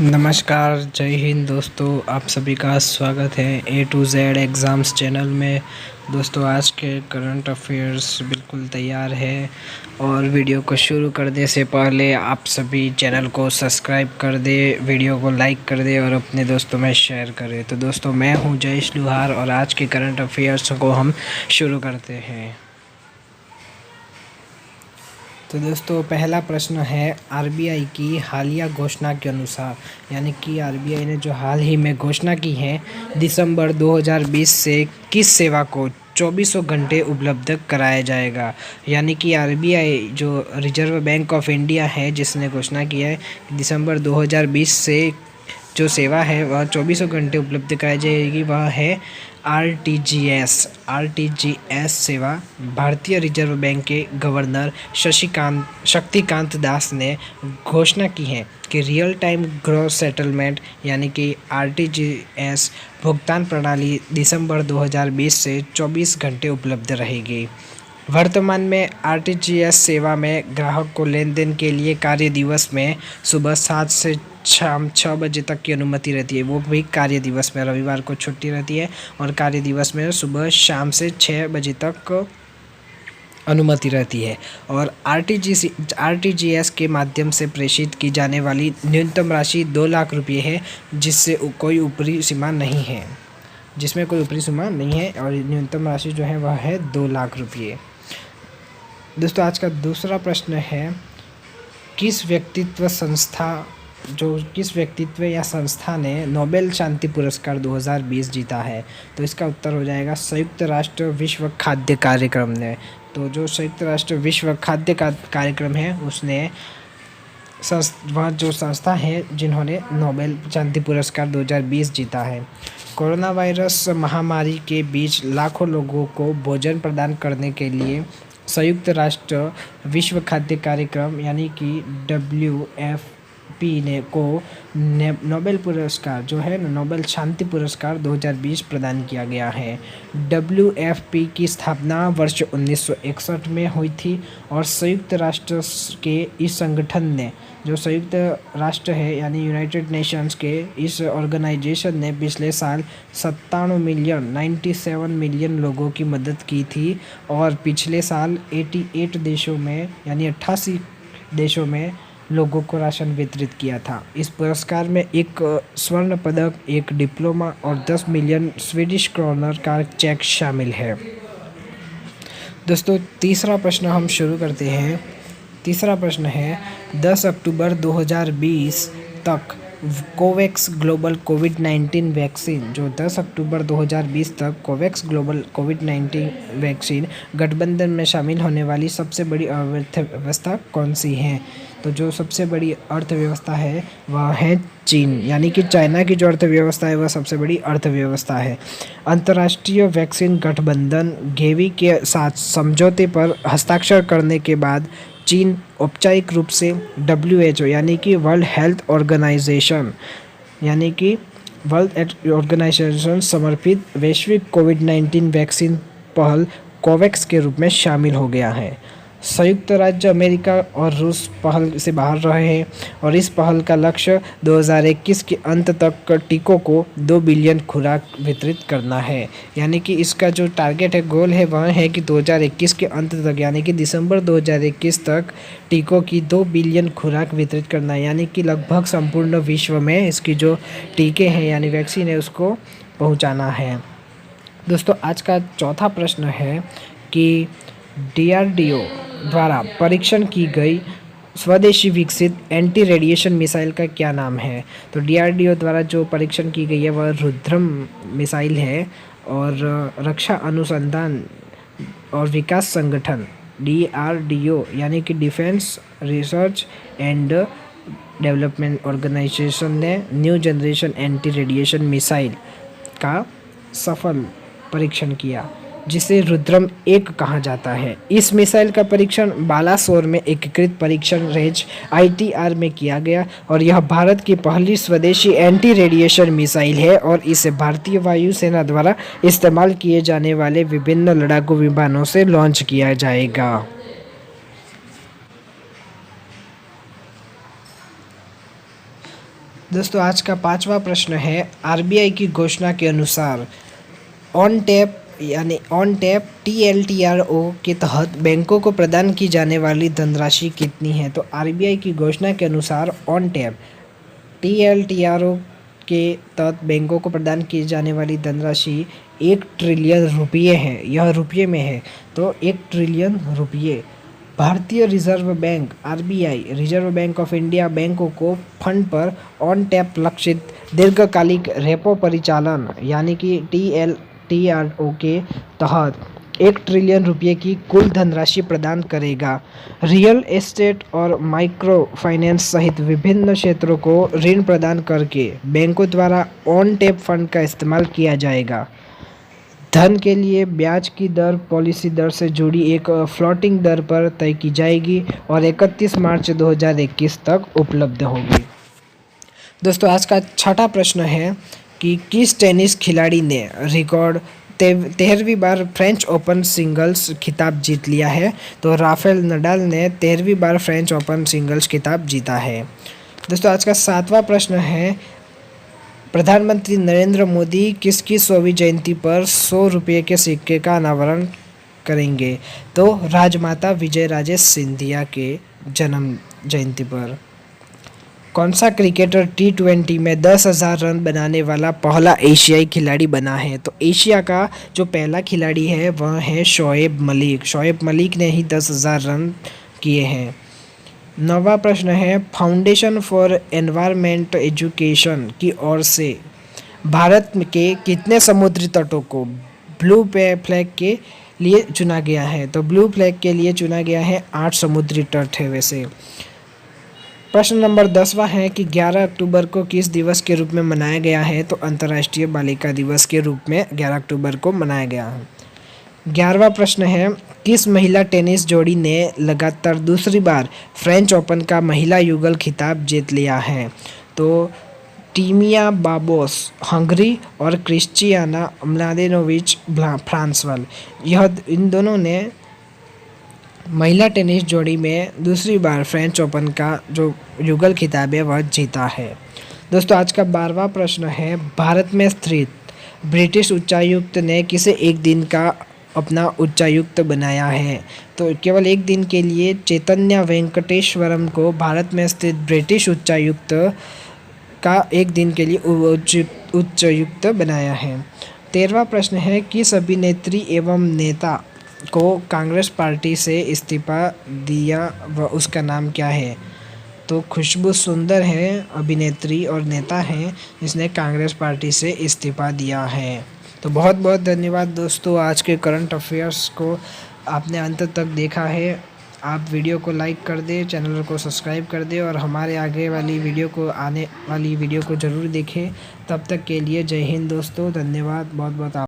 नमस्कार, जय हिंद दोस्तों। आप सभी का स्वागत है ए टू जेड एग्ज़ाम्स चैनल में। दोस्तों, आज के करंट अफेयर्स बिल्कुल तैयार है और वीडियो को शुरू करने से पहले आप सभी चैनल को सब्सक्राइब कर दें, वीडियो को लाइक कर दें और अपने दोस्तों में शेयर करें। तो दोस्तों, मैं हूं जयेश लुहार और आज के करंट अफेयर्स को हम शुरू करते हैं। तो दोस्तों, पहला प्रश्न है, आरबीआई की हालिया घोषणा के अनुसार, यानी कि आरबीआई ने जो हाल ही में घोषणा की है, दिसंबर 2020 से किस सेवा को 2400 घंटे उपलब्ध कराया जाएगा। यानी कि आरबीआई जो रिजर्व बैंक ऑफ इंडिया है, जिसने घोषणा किया है कि दिसंबर 2020 से जो सेवा है वह 2400 घंटे उपलब्ध कराई जाएगी, वह है आरटीजीएस सेवा। भारतीय रिजर्व बैंक के गवर्नर शक्तिकांत दास ने घोषणा की है कि रियल टाइम ग्रॉस सेटलमेंट यानी कि आरटीजीएस भुगतान प्रणाली दिसंबर 2020 से 24 घंटे उपलब्ध रहेगी। वर्तमान में आरटीजीएस सेवा में ग्राहक को लेन देन के लिए कार्य दिवस में सुबह 7 से शाम 6 बजे तक की अनुमति रहती है। वो भी कार्य दिवस में, रविवार को छुट्टी रहती है और कार्य दिवस में सुबह शाम से 6 बजे तक अनुमति रहती है। और आरटीजीएस के माध्यम से प्रेषित की जाने वाली न्यूनतम राशि 2 लाख रुपये है, जिसमें कोई ऊपरी सीमा नहीं है और न्यूनतम राशि जो है वह है 2 लाख रुपये। दोस्तों, आज का दूसरा प्रश्न है, किस व्यक्तित्व या संस्था ने नोबेल शांति पुरस्कार 2020 जीता है। तो इसका उत्तर हो जाएगा संयुक्त राष्ट्र विश्व खाद्य कार्यक्रम ने। तो जो संयुक्त राष्ट्र विश्व खाद्य कार्यक्रम है, उसने वह जो संस्था है जिन्होंने नोबेल शांति पुरस्कार 2020 जीता है। कोरोना वायरस महामारी के बीच लाखों लोगों को भोजन प्रदान करने के लिए संयुक्त राष्ट्र विश्व खाद्य कार्यक्रम यानी कि WFP को नोबेल पुरस्कार जो है नोबेल शांति पुरस्कार 2020 प्रदान किया गया है। WFP की स्थापना वर्ष 1961 में हुई थी और संयुक्त राष्ट्र के इस संगठन ने, जो संयुक्त राष्ट्र है यानी यूनाइटेड नेशंस के इस ऑर्गेनाइजेशन ने पिछले साल 97 मिलियन लोगों की मदद की थी और पिछले साल 88 देशों में यानी 88 देशों में लोगों को राशन वितरित किया था। इस पुरस्कार में एक स्वर्ण पदक, एक डिप्लोमा और 10 मिलियन स्वीडिश क्रोनर का चेक शामिल है। दोस्तों, तीसरा प्रश्न हम शुरू करते हैं। तीसरा प्रश्न है, 10 अक्टूबर 2020 तक कोवैक्स ग्लोबल कोविड-19 वैक्सीन, जो 10 अक्टूबर 2020 तक कोवैक्स ग्लोबल कोविड-19 वैक्सीन गठबंधन में शामिल होने वाली सबसे बड़ी अर्थव्यवस्था कौन सी है। तो जो सबसे बड़ी अर्थव्यवस्था है वह है चीन, यानी कि चाइना की जो अर्थव्यवस्था है वह सबसे बड़ी अर्थव्यवस्था है। अंतर्राष्ट्रीय वैक्सीन गठबंधन गेवी के साथ समझौते पर हस्ताक्षर करने के बाद चीन औपचारिक रूप से WHO यानी कि वर्ल्ड हेल्थ ऑर्गेनाइजेशन समर्पित वैश्विक कोविड-19 वैक्सीन पहल कोवैक्स के रूप में शामिल हो गया है। संयुक्त राज्य अमेरिका और रूस पहल से बाहर रहे हैं और इस पहल का लक्ष्य 2021 के अंत तक टीकों को 2 बिलियन खुराक वितरित करना है। यानी कि इसका जो टारगेट है, गोल है, वह है कि 2021 के अंत तक यानी कि दिसंबर 2021 तक टीकों की 2 बिलियन खुराक वितरित करना है। यानी कि लगभग संपूर्ण विश्व में इसकी जो टीके हैं यानी वैक्सीन है उसको पहुँचाना है। दोस्तों, आज का चौथा प्रश्न है कि DRDO द्वारा परीक्षण की गई स्वदेशी विकसित एंटी रेडिएशन मिसाइल का क्या नाम है। तो DRDO द्वारा जो परीक्षण की गई है वह रुद्रम मिसाइल है और रक्षा अनुसंधान और विकास संगठन DRDO यानी कि defence research and development organisation ने new generation anti radiation missile का सफल परीक्षण किया, जिसे रुद्रम 1 कहा जाता है। इस मिसाइल का परीक्षण बालासोर में एकीकृत परीक्षण रेंज ITR में किया गया और यह भारत की पहली स्वदेशी एंटी रेडिएशन मिसाइल है और इसे भारतीय वायुसेना द्वारा इस्तेमाल किए जाने वाले विभिन्न लड़ाकू विमानों से लॉन्च किया जाएगा। दोस्तों आज का पांचवा प्रश्न है, आरबीआई की घोषणा के अनुसार ऑन टैप टीएलटीआरओ के तहत बैंकों को प्रदान की जाने वाली धनराशि कितनी है। तो आरबीआई की घोषणा के अनुसार ऑन टैप टीएलटीआरओ के तहत बैंकों को प्रदान की जाने वाली धनराशि 1 ट्रिलियन रुपये है। यह रुपये में है, तो 1 ट्रिलियन रुपये। भारतीय reserve bank RBI reserve bank of India बैंकों को फंड पर ऑन टैप लक्षित दीर्घकालिक रेपो परिचालन यानी कि टीएलटीआरओ के तहत 1 ट्रिलियन रुपये की कुल धनराशि प्रदान करेगा। रियल एस्टेट और माइक्रो फाइनेंस सहित विभिन्न क्षेत्रों को ऋण प्रदान करके बैंकों द्वारा ऑन टैप फंड का इस्तेमाल किया जाएगा। धन के लिए ब्याज की दर पॉलिसी दर से जुड़ी एक फ्लोटिंग दर पर तय की जाएगी और 31 मार्च 2021 तक उपलब्ध होगी। दोस्तों आज का छठा प्रश्न है कि किस टेनिस खिलाड़ी ने रिकॉर्ड 13वीं बार फ्रेंच ओपन सिंगल्स खिताब जीत लिया है। तो राफेल नडाल ने 13वीं बार फ्रेंच ओपन सिंगल्स खिताब जीता है। दोस्तों आज का सातवां प्रश्न है, प्रधानमंत्री नरेंद्र मोदी किसकी 100वीं जयंती पर 100 रुपये के सिक्के का अनावरण करेंगे। तो राजमाता विजयराजे सिंधिया के जन्म जयंती पर। कौन सा क्रिकेटर टी20 में 10,000 रन बनाने वाला पहला एशियाई खिलाड़ी बना है। तो एशिया का जो पहला खिलाड़ी है वह है शोएब मलिक। शोएब मलिक ने ही 10,000 रन किए हैं। 9वां प्रश्न है, फाउंडेशन फॉर एनवायरमेंट एजुकेशन की ओर से भारत के कितने समुद्री तटों को ब्लू फ्लैग के लिए चुना गया है। तो ब्लू फ्लैग के लिए चुना गया है 8 समुद्री तट है वैसे। प्रश्न नंबर 10वां है कि 11 अक्टूबर को किस दिवस के रूप में मनाया गया है। तो अंतर्राष्ट्रीय बालिका दिवस के रूप में 11 अक्टूबर को मनाया गया है। 11वां प्रश्न है, किस महिला टेनिस जोड़ी ने लगातार दूसरी बार फ्रेंच ओपन का महिला युगल खिताब जीत लिया है। तो टीमिया बाबोस हंगरी और क्रिस्टियाना म्लादेनोविच फ्रांसवाल, यह इन दोनों ने महिला टेनिस जोड़ी में दूसरी बार फ्रेंच ओपन का जो युगल खिताब है वह जीता है। दोस्तों आज का 12वां प्रश्न है, भारत में स्थित ब्रिटिश उच्चायुक्त ने किसे एक दिन का अपना उच्चायुक्त बनाया है। तो केवल एक दिन के लिए चैतन्य वेंकटेश्वरम को भारत में स्थित ब्रिटिश उच्चायुक्त का एक दिन के लिए उच्चायुक्त बनाया है। 13वां प्रश्न है, किस अभिनेत्री एवं नेता को कांग्रेस पार्टी से इस्तीफा दिया व उसका नाम क्या है। तो खुशबू सुंदर है अभिनेत्री और नेता हैं जिसने कांग्रेस पार्टी से इस्तीफा दिया है। तो बहुत बहुत धन्यवाद दोस्तों, आज के करंट अफेयर्स को आपने अंत तक देखा है। आप वीडियो को लाइक कर दें, चैनल को सब्सक्राइब कर दें और हमारे आगे वाली वीडियो को ज़रूर देखें। तब तक के लिए जय हिंद दोस्तों, धन्यवाद बहुत बहुत।